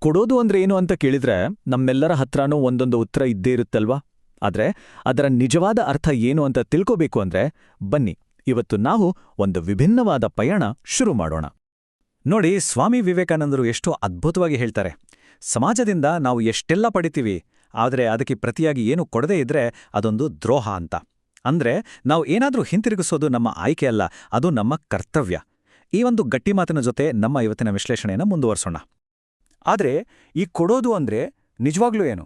ಕೊಡೋದು ಅಂದ್ರೆ ಏನು ಅಂತ ಕೇಳಿದ್ರೆ ನಮ್ಮೆಲ್ಲರ ಹತ್ರನೂ ಒಂದೊಂದು ಉತ್ತರ ಇದ್ದೇ ಇರುತ್ತಲ್ವಾ? ಆದ್ರೆ ಅದರ ನಿಜವಾದ ಅರ್ಥ ಏನು ಅಂತ ತಿಳ್ಕೋಬೇಕು ಅಂದ್ರೆ ಬನ್ನಿ ಇವತ್ತು ನಾವು ಒಂದು ವಿಭಿನ್ನವಾದ ಪಯಣ ಶುರು ಮಾಡೋಣ. ನೋಡಿ, ಸ್ವಾಮಿ ವಿವೇಕಾನಂದರು ಎಷ್ಟು ಅದ್ಭುತವಾಗಿ ಹೇಳ್ತಾರೆ, ಸಮಾಜದಿಂದ ನಾವು ಎಷ್ಟೆಲ್ಲ ಪಡಿತೀವಿ, ಆದರೆ ಅದಕ್ಕೆ ಪ್ರತಿಯಾಗಿ ಏನು ಕೊಡದೇ ಇದ್ರೆ ಅದೊಂದು ದ್ರೋಹ ಅಂತ. ಅಂದ್ರೆ ನಾವು ಏನಾದ್ರೂ ಹಿಂತಿರುಗಿಸೋದು ನಮ್ಮ ಆಯ್ಕೆ ಅಲ್ಲ, ಅದು ನಮ್ಮ ಕರ್ತವ್ಯ. ಈ ಒಂದು ಗಟ್ಟಿ ಮಾತಿನ ಜೊತೆ ನಮ್ಮ ಇವತ್ತಿನ ವಿಶ್ಲೇಷಣೆಯನ್ನು ಮುಂದುವರ್ಸೋಣ. ಆದ್ರೆ ಈ ಕೊಡೋದು ಅಂದ್ರೆ ನಿಜವಾಗ್ಲೂ ಏನು?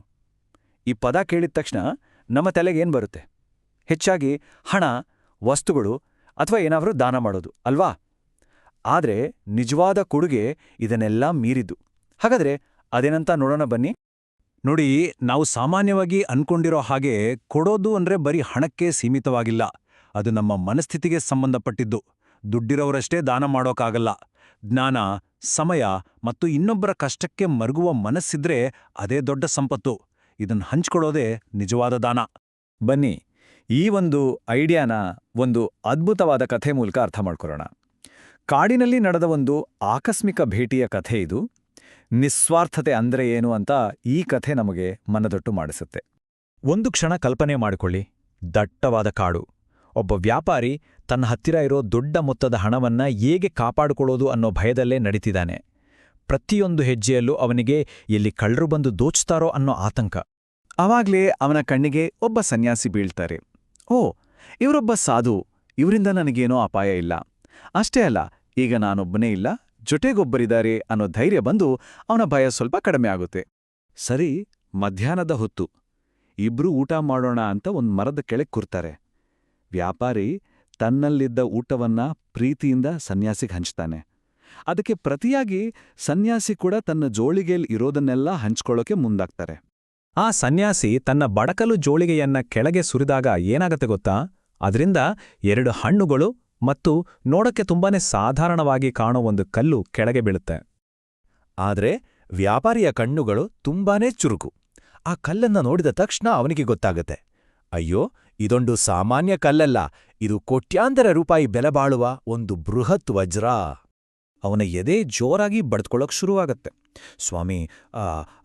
ಈ ಪದ ಕೇಳಿದ ತಕ್ಷಣ ನಮ್ಮ ತಲೆಗೆ ಏನ್ ಬರುತ್ತೆ? ಹೆಚ್ಚಾಗಿ ಹಣ, ವಸ್ತುಗಳು ಅಥವಾ ಏನಾದರೂ ದಾನ ಮಾಡೋದು ಅಲ್ವಾ? ಆದ್ರೆ ನಿಜವಾದ ಕೊಡುಗೆ ಇದನ್ನೆಲ್ಲ ಮೀರಿದ್ದು. ಹಾಗಾದ್ರೆ ಅದೇನಂತ ನೋಡೋಣ ಬನ್ನಿ. ನೋಡಿ, ನಾವು ಸಾಮಾನ್ಯವಾಗಿ ಅನ್ಕೊಂಡಿರೋ ಹಾಗೆ ಕೊಡೋದು ಅಂದ್ರೆ ಬರೀ ಹಣಕ್ಕೆ ಸೀಮಿತವಾಗಿಲ್ಲ. ಅದು ನಮ್ಮ ಮನಸ್ಥಿತಿಗೆ ಸಂಬಂಧಪಟ್ಟಿದ್ದು. ದುಡ್ಡಿರೋರಷ್ಟೇ ದಾನ ಮಾಡೋಕ್ಕಾಗಲ್ಲ. ಜ್ಞಾನ, ಸಮಯ ಮತ್ತು ಇನ್ನೊಬ್ಬರ ಕಷ್ಟಕ್ಕೆ ಮರುಗುವ ಮನಸ್ಸಿದ್ರೆ ಅದೇ ದೊಡ್ಡ ಸಂಪತ್ತು. ಇದನ್ನು ಹಂಚ್ಕೊಳ್ಳೋದೇ ನಿಜವಾದ ದಾನ. ಬನ್ನಿ ಈ ಒಂದು ಐಡಿಯಾನ ಒಂದು ಅದ್ಭುತವಾದ ಕಥೆ ಮೂಲಕ ಅರ್ಥ ಮಾಡ್ಕೊಳ್ಳೋಣ. ಕಾಡಿನಲ್ಲಿ ನಡೆದ ಒಂದು ಆಕಸ್ಮಿಕ ಭೇಟಿಯ ಕಥೆ ಇದು. ನಿಸ್ವಾರ್ಥತೆ ಅಂದ್ರೆ ಏನು ಅಂತ ಈ ಕಥೆ ನಮಗೆ ಮನದಟ್ಟು ಮಾಡಿಸುತ್ತೆ. ಒಂದು ಕ್ಷಣ ಕಲ್ಪನೆ ಮಾಡಿಕೊಳ್ಳಿ. ದಟ್ಟವಾದ ಕಾಡು. ಒಬ್ಬ ವ್ಯಾಪಾರಿ ತನ್ನ ಹತ್ತಿರ ಇರೋ ದೊಡ್ಡ ಮೊತ್ತದ ಹಣವನ್ನ ಹೇಗೆ ಕಾಪಾಡಿಕೊಳ್ಳೋದು ಅನ್ನೋ ಭಯದಲ್ಲೇ ನಡೀತಿದ್ದಾನೆ. ಪ್ರತಿಯೊಂದು ಹೆಜ್ಜೆಯಲ್ಲೂ ಅವನಿಗೆ ಎಲ್ಲಿ ಕಳ್ಳರು ಬಂದು ದೋಚ್ತಾರೋ ಅನ್ನೋ ಆತಂಕ. ಆವಾಗ್ಲೇ ಅವನ ಕಣ್ಣಿಗೆ ಒಬ್ಬ ಸನ್ಯಾಸಿ ಬೀಳ್ತಾರೆ. ಓ, ಇವರೊಬ್ಬ ಸಾಧು, ಇವರಿಂದ ನನಗೇನೋ ಅಪಾಯ ಇಲ್ಲ. ಅಷ್ಟೇ ಅಲ್ಲ, ಈಗ ನಾನೊಬ್ಬನೇ ಇಲ್ಲ, ಜೊತೆಗೊಬ್ಬರಿದ್ದಾರೆ ಅನ್ನೋ ಧೈರ್ಯ ಬಂದು ಅವನ ಭಯ ಸ್ವಲ್ಪ ಕಡಿಮೆ ಆಗುತ್ತೆ. ಸರಿ, ಮಧ್ಯಾಹ್ನದ ಹೊತ್ತು ಇಬ್ರೂ ಊಟ ಮಾಡೋಣ ಅಂತ ಒಂದು ಮರದ ಕೆಳಗೆ ಕೂರ್ತಾರೆ. ವ್ಯಾಪಾರಿ ತನ್ನಲ್ಲಿದ್ದ ಊಟವನ್ನ ಪ್ರೀತಿಯಿಂದ ಸನ್ಯಾಸಿಗೆ ಹಂಚ್ತಾನೆ. ಅದಕ್ಕೆ ಪ್ರತಿಯಾಗಿ ಸನ್ಯಾಸಿ ಕೂಡ ತನ್ನ ಜೋಳಿಗೆಯಲ್ಲಿ ಇರೋದನ್ನೆಲ್ಲ ಹಂಚ್ಕೊಳ್ಳೋಕೆ ಮುಂದಾಗ್ತಾರೆ. ಆ ಸನ್ಯಾಸಿ ತನ್ನ ಬಡಕಲು ಜೋಳಿಗೆಯನ್ನ ಕೆಳಗೆ ಸುರಿದಾಗ ಏನಾಗತ್ತೆ ಗೊತ್ತಾ? ಅದರಿಂದ 2 ಹಣ್ಣುಗಳು ಮತ್ತು ನೋಡಕ್ಕೆ ತುಂಬಾನೇ ಸಾಧಾರಣವಾಗಿ ಕಾಣೋ ಒಂದು ಕಲ್ಲು ಕೆಳಗೆ ಬೀಳುತ್ತೆ. ಆದ್ರೆ ವ್ಯಾಪಾರಿಯ ಕಣ್ಣುಗಳು ತುಂಬಾನೇ ಚುರುಕು. ಆ ಕಲ್ಲನ್ನ ನೋಡಿದ ತಕ್ಷಣ ಅವನಿಗೆ ಗೊತ್ತಾಗತ್ತೆ, ಅಯ್ಯೋ, ಇದೊಂದು ಸಾಮಾನ್ಯ ಕಲ್ಲಲ್ಲ, ಇದು ಕೋಟ್ಯಾಂತರ ರೂಪಾಯಿ ಬೆಲೆ ಬಾಳುವ ಒಂದು ಬೃಹತ್ ವಜ್ರ. ಅವನ ಎದೆ ಜೋರಾಗಿ ಬಡ್ದ್ಕೊಳ್ಳೋಕ್ ಶುರುವಾಗತ್ತೆ. ಸ್ವಾಮಿ,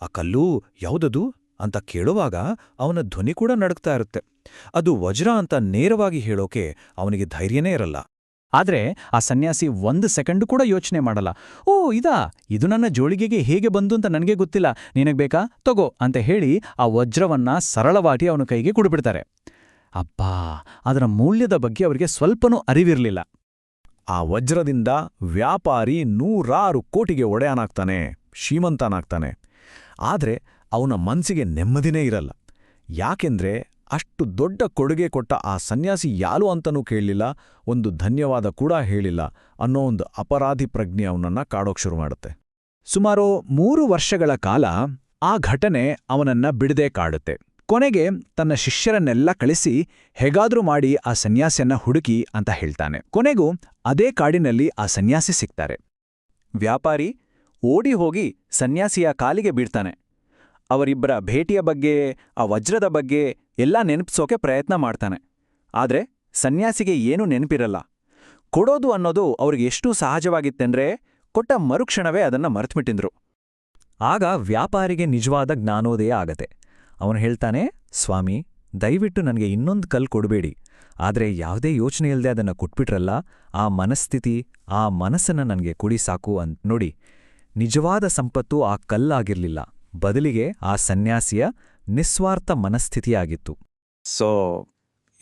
ಆ ಕಲ್ಲು ಯಾವುದದು ಅಂತ ಕೇಳುವಾಗ ಅವನ ಧ್ವನಿ ಕೂಡ ನಡುಗ್ತಾ ಇರುತ್ತೆ. ಅದು ವಜ್ರ ಅಂತ ನೇರವಾಗಿ ಹೇಳೋಕೆ ಅವನಿಗೆ ಧೈರ್ಯನೇ ಇರಲ್ಲ. ಆದ್ರೆ ಆ ಸನ್ಯಾಸಿ 1 ಸೆಕೆಂಡು ಕೂಡ ಯೋಚನೆ ಮಾಡಲ್ಲ. ಓ, ಇದು ನನ್ನ ಜೋಳಿಗೆಗೆ ಹೇಗೆ ಬಂದು ಅಂತ ನನಗೆ ಗೊತ್ತಿಲ್ಲ, ನಿನಗೆ ಬೇಕಾ ತಗೋ ಅಂತ ಹೇಳಿ ಆ ವಜ್ರವನ್ನ ಸರಳವಾಗಿ ಅವನ ಕೈಗೆ ಕೊಡ್ಬಿಡ್ತಾರೆ. ಅಬ್ಬಾ, ಅದರ ಮೌಲ್ಯದ ಬಗ್ಗೆ ಅವರಿಗೆ ಸ್ವಲ್ಪನೂ ಅರಿವಿರಲಿಲ್ಲ. ಆ ವಜ್ರದಿಂದ ವ್ಯಾಪಾರಿ 100 ಕೋಟಿಗೆ ಒಡೆಯನಾಗ್ತಾನೆ, ಶ್ರೀಮಂತನಾಗ್ತಾನೆ. ಆದ್ರೆ ಅವನ ಮನ್ಸಿಗೆ ನೆಮ್ಮದಿನೇ ಇರಲ್ಲ. ಯಾಕೆಂದ್ರೆ ಅಷ್ಟು ದೊಡ್ಡ ಕೊಡುಗೆ ಕೊಟ್ಟ ಆ ಸನ್ಯಾಸಿ ಯಾರು ಅಂತನೂ ಕೇಳಲಿಲ್ಲ, ಒಂದು ಧನ್ಯವಾದ ಕೂಡ ಹೇಳಿಲ್ಲ ಅನ್ನೋ ಒಂದು ಅಪರಾಧಿ ಪ್ರಜ್ಞೆ ಅವನನ್ನ ಕಾಡೋಕ್ ಶುರು ಮಾಡುತ್ತೆ. ಸುಮಾರು 3 ವರ್ಷಗಳ ಕಾಲ ಆ ಘಟನೆ ಅವನನ್ನ ಬಿಡದೆ ಕಾಡುತ್ತೆ. ಕೊನೆಗೆ ತನ್ನ ಶಿಷ್ಯರನ್ನೆಲ್ಲ ಕಳಿಸಿ ಹೇಗಾದ್ರೂ ಮಾಡಿ ಆ ಸನ್ಯಾಸಿಯನ್ನ ಹುಡುಕಿ ಅಂತ ಹೇಳ್ತಾನೆ. ಕೊನೆಗೂ ಅದೇ ಕಾಡಿನಲ್ಲಿ ಆ ಸನ್ಯಾಸಿ ಸಿಗ್ತಾರೆ. ವ್ಯಾಪಾರಿ ಓಡಿ ಹೋಗಿ ಸನ್ಯಾಸಿಯ ಕಾಲಿಗೆ ಬೀಳ್ತಾನೆ. ಅವರಿಬ್ಬರ ಭೇಟಿಯ ಬಗ್ಗೆ, ಆ ವಜ್ರದ ಬಗ್ಗೆ ಎಲ್ಲ ನೆನಪಿಸೋಕೆ ಪ್ರಯತ್ನ ಮಾಡ್ತಾನೆ. ಆದ್ರೆ ಸನ್ಯಾಸಿಗೆ ಏನೂ ನೆನಪಿರಲ್ಲ. ಕೊಡೋದು ಅನ್ನೋದು ಅವ್ರಿಗೆ ಎಷ್ಟು ಸಹಜವಾಗಿತ್ತೆಂದ್ರೆ ಕೊಟ್ಟ ಮರುಕ್ಷಣವೇ ಅದನ್ನ ಮರೆತುಬಿಟ್ಟಿದ್ರು. ಆಗ ವ್ಯಾಪಾರಿಗೆ ನಿಜವಾದ ಜ್ಞಾನೋದಯ ಆಗತ್ತೆ. ಅವನು ಹೇಳ್ತಾನೆ, ಸ್ವಾಮಿ, ದಯವಿಟ್ಟು ನನಗೆ ಇನ್ನೊಂದು ಕಲ್ಲು ಕೊಡಬೇಡಿ. ಆದರೆ ಯಾವುದೇ ಯೋಚನೆ ಇಲ್ಲದೆ ಅದನ್ನು ಕೊಟ್ಬಿಟ್ರಲ್ಲ, ಆ ಮನಸ್ಥಿತಿ, ಆ ಮನಸ್ಸನ್ನು ನನಗೆ ಕೊಡಿ ಸಾಕು ಅಂತ. ನೋಡಿ, ನಿಜವಾದ ಸಂಪತ್ತು ಆ ಕಲ್ಲಾಗಿರ್ಲಿಲ್ಲ, ಬದಲಿಗೆ ಆ ಸನ್ಯಾಸಿಯ ನಿಸ್ವಾರ್ಥ ಮನಸ್ಥಿತಿಯಾಗಿತ್ತು. ಸೊ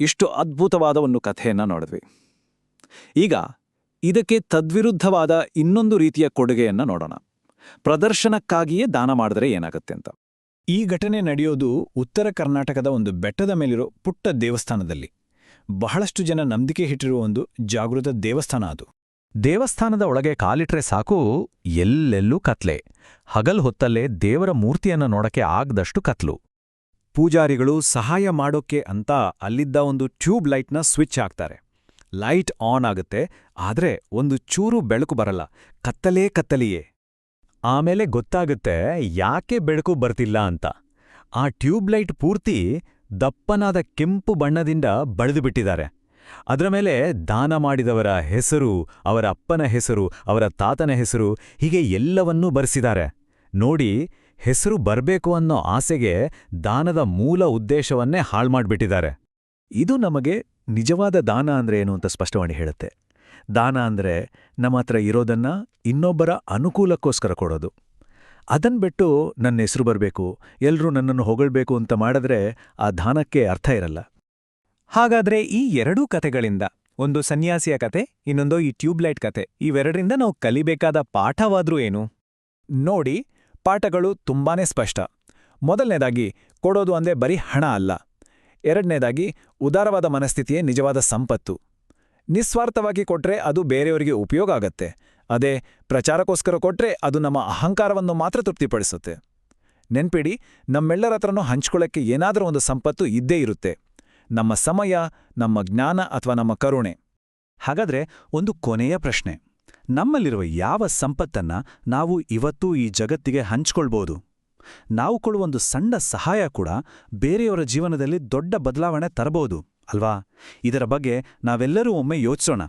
ಇಷ್ಟು ಅದ್ಭುತವಾದ ಒಂದು ಕಥೆಯನ್ನ ನೋಡಿದ್ವಿ. ಈಗ ಇದಕ್ಕೆ ತದ್ವಿರುದ್ಧವಾದ ಇನ್ನೊಂದು ರೀತಿಯ ಕೊಡುಗೆಯನ್ನ ನೋಡೋಣ. ಪ್ರದರ್ಶನಕ್ಕಾಗಿಯೇ ದಾನ ಮಾಡಿದ್ರೆ ಏನಾಗುತ್ತೆ ಅಂತ. ಈ ಘಟನೆ ನಡೆಯೋದು ಉತ್ತರ ಕರ್ನಾಟಕದ ಒಂದು ಬೆಟ್ಟದ ಮೇಲಿರೋ ಪುಟ್ಟ ದೇವಸ್ಥಾನದಲ್ಲಿ. ಬಹಳಷ್ಟು ಜನ ನಂಬಿಕೆ ಇಟ್ಟಿರುವ ಒಂದು ಜಾಗೃತ ದೇವಸ್ಥಾನ ಅದು. ದೇವಸ್ಥಾನದ ಒಳಗೆ ಕಾಲಿಟ್ರೆ ಸಾಕು, ಎಲ್ಲೆಲ್ಲೂ ಕತ್ಲೆ. ಹಗಲ್ ಹೊತ್ತಲ್ಲೇ ದೇವರ ಮೂರ್ತಿಯನ್ನು ನೋಡಕ್ಕೆ ಆಗದಷ್ಟು ಕತ್ಲು. ಪೂಜಾರಿಗಳು ಸಹಾಯ ಮಾಡೋಕ್ಕೆ ಅಂತ ಅಲ್ಲಿದ್ದ ಒಂದು ಟ್ಯೂಬ್ ಲೈಟ್ನ ಸ್ವಿಚ್ ಹಾಕ್ತಾರೆ. ಲೈಟ್ ಆನ್ ಆಗುತ್ತೆ, ಆದ್ರೆ ಒಂದು ಚೂರು ಬೆಳಕು ಬರಲ್ಲ, ಕತ್ತಲೆಯೇ. ಆಮೇಲೆ ಗೊತ್ತಾಗುತ್ತೆ ಯಾಕೆ ಬೆಳಕು ಬರ್ತಿಲ್ಲ ಅಂತ. ಆ ಟ್ಯೂಬ್ಲೈಟ್ ಪೂರ್ತಿ ದಪ್ಪನಾದ ಕೆಂಪು ಬಣ್ಣದಿಂದ ಬಳಿದುಬಿಟ್ಟಿದ್ದಾರೆ. ಅದರ ಮೇಲೆ ದಾನ ಮಾಡಿದವರ ಹೆಸರು, ಅವರ ಅಪ್ಪನ ಹೆಸರು, ಅವರ ತಾತನ ಹೆಸರು, ಹೀಗೆ ಎಲ್ಲವನ್ನೂ ಬರೆಸಿದ್ದಾರೆ. ನೋಡಿ, ಹೆಸರು ಬರ್ಬೇಕು ಅನ್ನೋ ಆಸೆಗೆ ದಾನದ ಮೂಲ ಉದ್ದೇಶವನ್ನೇ ಹಾಳ್ಮಾಡ್ಬಿಟ್ಟಿದ್ದಾರೆ. ಇದು ನಮಗೆ ನಿಜವಾದ ದಾನ ಅಂದ್ರೆ ಏನು ಅಂತ ಸ್ಪಷ್ಟವಾಗಿ ಹೇಳುತ್ತೆ. ದಾನ ಅಂದ್ರೆ ನಮ್ಮ ಹತ್ರ ಇರೋದನ್ನ ಇನ್ನೊಬ್ಬರ ಅನುಕೂಲಕ್ಕೋಸ್ಕರ ಕೊಡೋದು. ಅದನ್ ಬಿಟ್ಟು ನನ್ನ ಹೆಸರು ಬರಬೇಕು, ಎಲ್ರೂ ನನ್ನನ್ನು ಹೊಗಳ್ಬೇಕು ಅಂತ ಮಾಡಿದ್ರೆ ಆ ದಾನಕ್ಕೆ ಅರ್ಥ ಇರಲ್ಲ. ಹಾಗಾದ್ರೆ ಈ ಎರಡೂ ಕಥೆಗಳಿಂದ, ಒಂದು ಸನ್ಯಾಸಿಯ ಕತೆ, ಇನ್ನೊಂದು ಈ ಟ್ಯೂಬ್ಲೈಟ್ ಕತೆ, ಇವೆರಡರಿಂದ ನಾವು ಕಲಿಬೇಕಾದ ಪಾಠವಾದ್ರೂ ಏನು? ನೋಡಿ, ಪಾಠಗಳು ತುಂಬಾನೇ ಸ್ಪಷ್ಟ. ಮೊದಲನೇದಾಗಿ, ಕೊಡೋದು ಅಂದ್ರೆ ಬರೀ ಹಣ ಅಲ್ಲ. ಎರಡನೇದಾಗಿ, ಉದಾರವಾದ ಮನಸ್ಥಿತಿಯೇ ನಿಜವಾದ ಸಂಪತ್ತು. ನಿಸ್ವಾರ್ಥವಾಗಿ ಕೊಟ್ರೆ ಅದು ಬೇರೆಯವರಿಗೆ ಉಪಯೋಗ ಆಗತ್ತೆ. ಅದೇ ಪ್ರಚಾರಕ್ಕೋಸ್ಕರ ಕೊಟ್ರೆ ಅದು ನಮ್ಮ ಅಹಂಕಾರವನ್ನು ಮಾತ್ರ ತೃಪ್ತಿಪಡಿಸುತ್ತೆ. ನೆನ್ಪಿಡಿ, ನಮ್ಮೆಲ್ಲರ ಹತ್ರನೂ ಹಂಚ್ಕೊಳ್ಳೋಕ್ಕೆ ಏನಾದರೂ ಒಂದು ಸಂಪತ್ತು ಇದ್ದೇ ಇರುತ್ತೆ. ನಮ್ಮ ಸಮಯ, ನಮ್ಮ ಜ್ಞಾನ ಅಥವಾ ನಮ್ಮ ಕರುಣೆ. ಹಾಗಾದ್ರೆ ಒಂದು ಕೊನೆಯ ಪ್ರಶ್ನೆ. ನಮ್ಮಲ್ಲಿರುವ ಯಾವ ಸಂಪತ್ತನ್ನ ನಾವು ಇವತ್ತೂ ಈ ಜಗತ್ತಿಗೆ ಹಂಚ್ಕೊಳ್ಬೋದು? ನಾವು ಕೊಡುವೊಂದು ಸಣ್ಣ ಸಹಾಯ ಕೂಡ ಬೇರೆಯವರ ಜೀವನದಲ್ಲಿ ದೊಡ್ಡ ಬದಲಾವಣೆ ತರಬಹುದು ಅಲ್ವಾ? ಇದರ ಬಗ್ಗೆ ನಾವೆಲ್ಲರೂ ಒಮ್ಮೆ ಯೋಚಿಸೋಣ.